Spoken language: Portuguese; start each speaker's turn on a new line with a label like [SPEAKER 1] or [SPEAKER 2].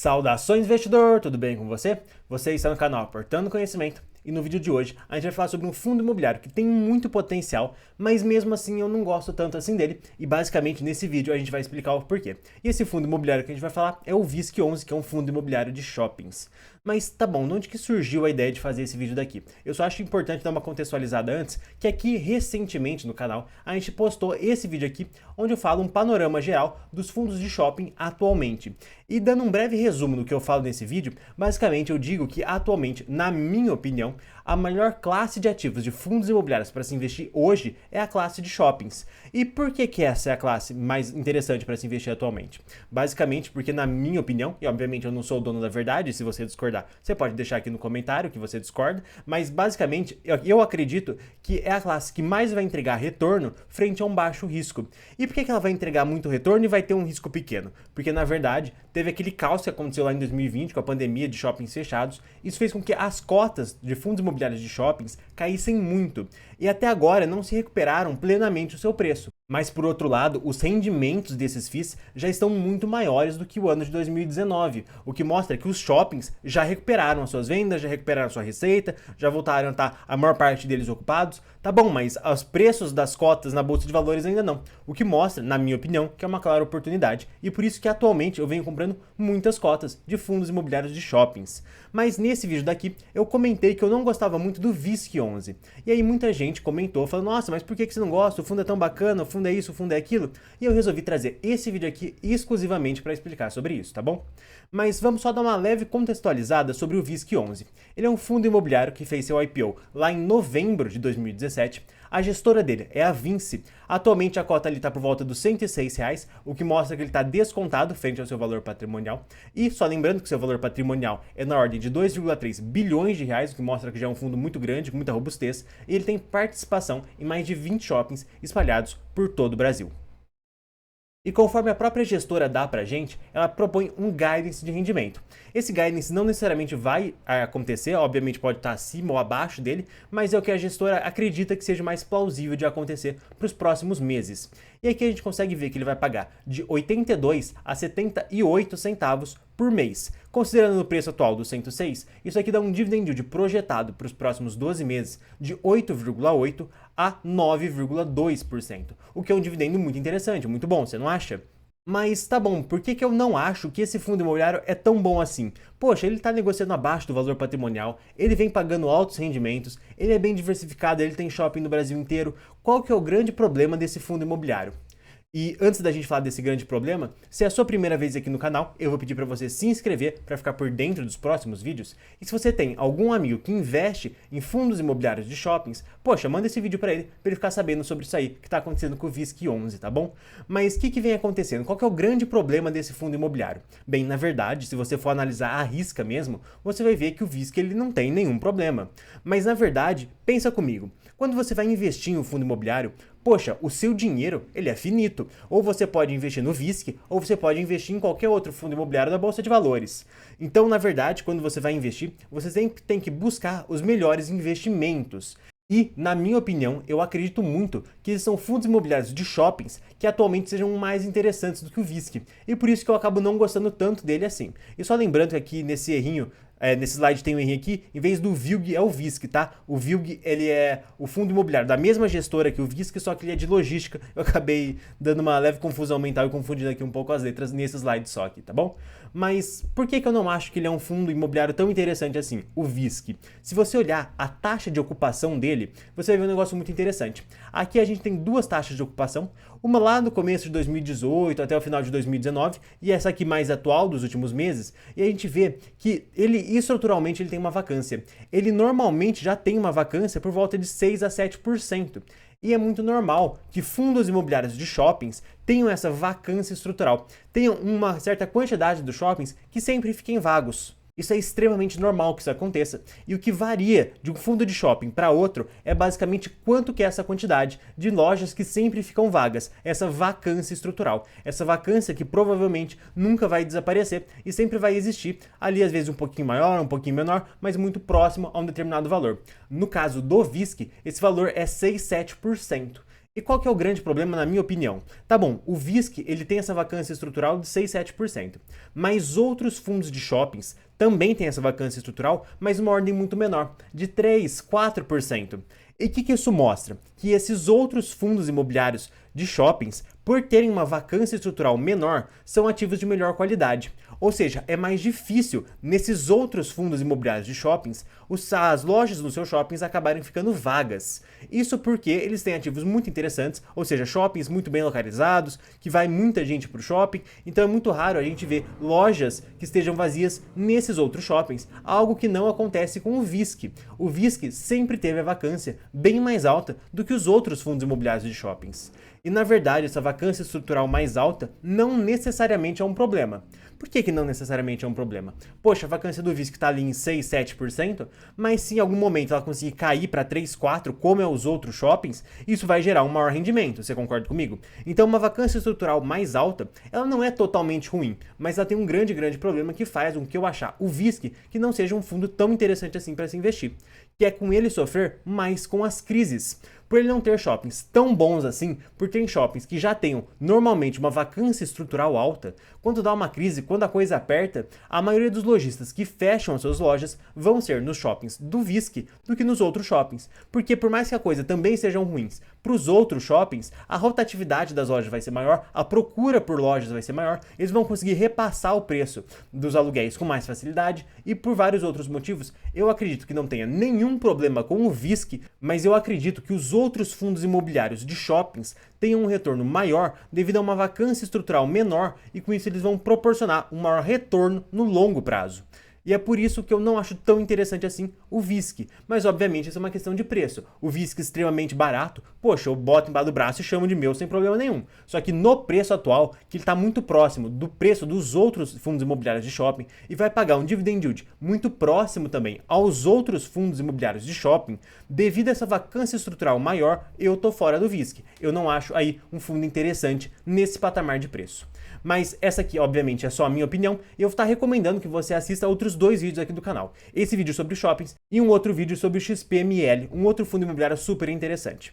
[SPEAKER 1] Saudações, investidor! Tudo bem com você? Você está no canal Aportando Conhecimento e no vídeo de hoje a gente vai falar sobre um fundo imobiliário que tem muito potencial, mas mesmo assim eu não gosto tanto assim dele e basicamente nesse vídeo a gente vai explicar o porquê. E esse fundo imobiliário que a gente vai falar é o VISC11, que é um fundo imobiliário de shoppings. Mas tá bom, de onde que surgiu a ideia de fazer esse vídeo daqui? Eu só acho importante dar uma contextualizada antes, que aqui recentemente no canal a gente postou esse vídeo aqui, onde eu falo um panorama geral dos fundos de shopping atualmente. E dando um breve resumo do que eu falo nesse vídeo, basicamente eu digo que atualmente, na minha opinião, a melhor classe de ativos de fundos imobiliários para se investir hoje é a classe de shoppings. E por que essa é a classe mais interessante para se investir atualmente? Basicamente porque, na minha opinião, e obviamente eu não sou o dono da verdade, se você discordar, você pode deixar aqui no comentário que você discorda, mas basicamente eu acredito que é a classe que mais vai entregar retorno frente a um baixo risco. E por que ela vai entregar muito retorno e vai ter um risco pequeno? Porque, na verdade, teve aquele caos que aconteceu lá em 2020 com a pandemia de shoppings fechados. Isso fez com que as cotas de fundos imobiliários de shoppings caíssem muito e até agora não se recuperaram plenamente o seu preço. Mas por outro lado, os rendimentos desses FIIs já estão muito maiores do que o ano de 2019, o que mostra que os shoppings já recuperaram as suas vendas, já recuperaram a sua receita, já voltaram a estar a maior parte deles ocupados. Tá bom, mas os preços das cotas na bolsa de valores ainda não, o que mostra, na minha opinião, que é uma clara oportunidade e por isso que atualmente eu venho comprando muitas cotas de fundos imobiliários de shoppings. Mas nesse vídeo daqui eu comentei que eu não gostava muito do VISC11. E aí muita gente comentou falando: nossa, mas por que você não gosta? O fundo é tão bacana, o fundo é isso, o fundo é aquilo. E eu resolvi trazer esse vídeo aqui exclusivamente para explicar sobre isso, tá bom? Mas vamos só dar uma leve contextualizada sobre o VISC11. Ele é um fundo imobiliário que fez seu IPO lá em novembro de 2017. A gestora dele é a Vinci. Atualmente a cota ali está por volta dos R$106, o que mostra que ele está descontado frente ao seu valor patrimonial. E só lembrando que seu valor patrimonial é na ordem de 2,3 bilhões de reais, o que mostra que já é um fundo muito grande, com muita robustez. E ele tem participação em mais de 20 shoppings espalhados por todo o Brasil. E conforme a própria gestora dá pra gente, ela propõe um guidance de rendimento. Esse guidance não necessariamente vai acontecer, obviamente pode estar acima ou abaixo dele, mas é o que a gestora acredita que seja mais plausível de acontecer para os próximos meses. E aqui a gente consegue ver que ele vai pagar de 82 a 78 centavos por mês. Considerando o preço atual dos 106, isso aqui dá um dividend yield projetado para os próximos 12 meses de 8,8% a 9,2%, o que é um dividendo muito interessante, muito bom, você não acha? Mas tá bom, por que eu não acho que esse fundo imobiliário é tão bom assim? Poxa, ele está negociando abaixo do valor patrimonial, ele vem pagando altos rendimentos, ele é bem diversificado, ele tem shopping no Brasil inteiro. Qual que é o grande problema desse fundo imobiliário? E antes da gente falar desse grande problema, se é a sua primeira vez aqui no canal, eu vou pedir para você se inscrever para ficar por dentro dos próximos vídeos. E se você tem algum amigo que investe em fundos imobiliários de shoppings, poxa, manda esse vídeo para ele ficar sabendo sobre isso aí que está acontecendo com o VISC11, tá bom? Mas o que vem acontecendo? Qual que é o grande problema desse fundo imobiliário? Bem, na verdade, se você for analisar à risca mesmo, você vai ver que o VISC ele não tem nenhum problema. Mas na verdade, pensa comigo, quando você vai investir em um fundo imobiliário, poxa, o seu dinheiro ele é finito. Ou você pode investir no VISC, ou você pode investir em qualquer outro fundo imobiliário da Bolsa de Valores. Então, na verdade, quando você vai investir, você sempre tem que buscar os melhores investimentos. E, na minha opinião, eu acredito muito que eles são fundos imobiliários de shoppings que atualmente sejam mais interessantes do que o VISC. E por isso que eu acabo não gostando tanto dele assim. E só lembrando que aqui nesse errinho, nesse slide tem um errinho aqui, em vez do VILG é o VISC, tá? O VILG, ele é o fundo imobiliário da mesma gestora que o VISC, só que ele é de logística. Eu acabei dando uma leve confusão mental e confundindo aqui um pouco as letras nesse slide só aqui, tá bom? Mas por que eu não acho que ele é um fundo imobiliário tão interessante assim, o VISC? Se você olhar a taxa de ocupação dele, você vai ver um negócio muito interessante. Aqui a gente tem duas taxas de ocupação, uma lá no começo de 2018 até o final de 2019 e essa aqui mais atual dos últimos meses, e a gente vê que ele estruturalmente ele tem uma vacância. Ele normalmente já tem uma vacância por volta de 6 a 7%. E é muito normal que fundos imobiliários de shoppings tenham essa vacância estrutural, tenham uma certa quantidade dos shoppings que sempre fiquem vagos. Isso é extremamente normal que isso aconteça, e o que varia de um fundo de shopping para outro é basicamente quanto que é essa quantidade de lojas que sempre ficam vagas, essa vacância estrutural, essa vacância que provavelmente nunca vai desaparecer e sempre vai existir ali, às vezes um pouquinho maior, um pouquinho menor, mas muito próximo a um determinado valor. No caso do VISC, esse valor é 6, 7%. E qual que é o grande problema, na minha opinião? Tá bom, o VISC ele tem essa vacância estrutural de 6, 7%, mas outros fundos de shoppings também têm essa vacância estrutural, mas uma ordem muito menor, de 3, 4%. E o que isso mostra? Que esses outros fundos imobiliários de shoppings, por terem uma vacância estrutural menor, são ativos de melhor qualidade. Ou seja, é mais difícil nesses outros fundos imobiliários de shoppings, as lojas nos seus shoppings acabarem ficando vagas. Isso porque eles têm ativos muito interessantes, ou seja, shoppings muito bem localizados, que vai muita gente para o shopping, então é muito raro a gente ver lojas que estejam vazias nesses outros shoppings, algo que não acontece com o VISC. O VISC sempre teve a vacância bem mais alta do que os outros fundos imobiliários de shoppings. E na verdade, essa vacância estrutural mais alta não necessariamente é um problema. Por que não necessariamente é um problema? Poxa, a vacância do VISC está ali em 6, 7%, mas se em algum momento ela conseguir cair para 3, 4, como é os outros shoppings, isso vai gerar um maior rendimento, você concorda comigo? Então uma vacância estrutural mais alta, ela não é totalmente ruim, mas ela tem um grande problema que faz com que eu achar o VISC que não seja um fundo tão interessante assim para se investir, que é com ele sofrer mais com as crises. Por ele não ter shoppings tão bons assim, por ter shoppings que já tenham normalmente uma vacância estrutural alta, quando dá uma crise, quando a coisa aperta, a maioria dos lojistas que fecham as suas lojas vão ser nos shoppings do VISC do que nos outros shoppings. Porque por mais que a coisa também sejam ruins para os outros shoppings, a rotatividade das lojas vai ser maior, a procura por lojas vai ser maior, eles vão conseguir repassar o preço dos aluguéis com mais facilidade e por vários outros motivos, eu acredito que não tenha nenhum problema com o VISC, mas eu acredito que os outros fundos imobiliários de shoppings tenham um retorno maior devido a uma vacância estrutural menor e com isso eles vão proporcionar um maior retorno no longo prazo. E é por isso que eu não acho tão interessante assim o VISC. Mas obviamente isso é uma questão de preço. O VISC extremamente barato, poxa, eu boto embaixo do braço e chamo de meu sem problema nenhum. Só que no preço atual, que ele está muito próximo do preço dos outros fundos imobiliários de shopping e vai pagar um dividend yield muito próximo também aos outros fundos imobiliários de shopping, devido a essa vacância estrutural maior, eu tô fora do VISC. Eu não acho aí um fundo interessante nesse patamar de preço. Mas essa aqui, obviamente, é só a minha opinião e eu vou estar recomendando que você assista outros 2 vídeos aqui do canal. Esse vídeo sobre shoppings e um outro vídeo sobre o XPML, um outro fundo imobiliário super interessante.